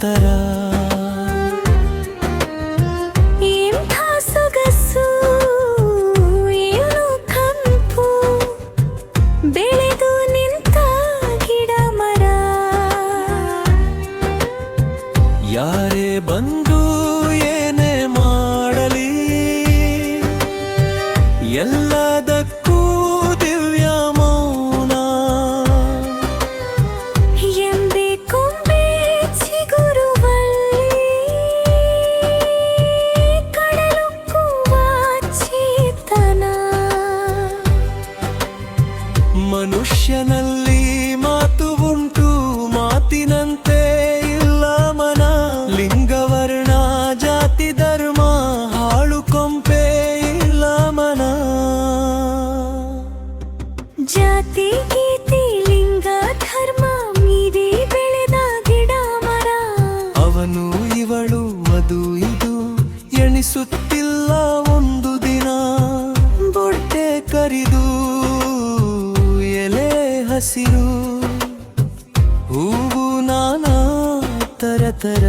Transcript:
ತರ ಎಂಥ ಸೊಗಸು ಏನು ಕಂಪು ಬೆಳೆದು ನಿಂತ ಗಿಡ ಮರ ಯಾರೇ ಬಂದು ಏನೇ ಮಾಡಲಿ ಎಲ್ಲದಕ್ಕೂ ದಿವ್ಯ ಮೌನ ಎಂಬೆ ಕೊಂಬೆ ಚಿಗುರುವಲ್ಲಿ ಕಡಲುಕ್ಕುವ ಚೇತನ ಮನುಷ್ಯನಲ್ಲಿ ಮಾತು ಉಂಟು ಮಾತಿನಂತೆ ಇಲ್ಲ ಮನ ಲಿಂಗವರ್ಣ ಜಾತಿ ಧರ್ಮ ಹಾಳು ಕೊಂಪೆ ಇಲ್ಲ ಮನ ಜಾತಿ ಗೀತಿ ಲಿಂಗ ಧರ್ಮ ಮೀರಿ ಬೆಳೆದ ಗಿಡ ಮರ ಅವನು ಇವಳು ಅದು ಇದು ಎಣಿಸುತ್ತಿಲ್ಲ ಒಂದು ದಿನ ಬೊಟ್ಟೆ ಕರಿದು ಎಲೆ ಹಸಿರು ಹೂವು ನಾನಾ ತರ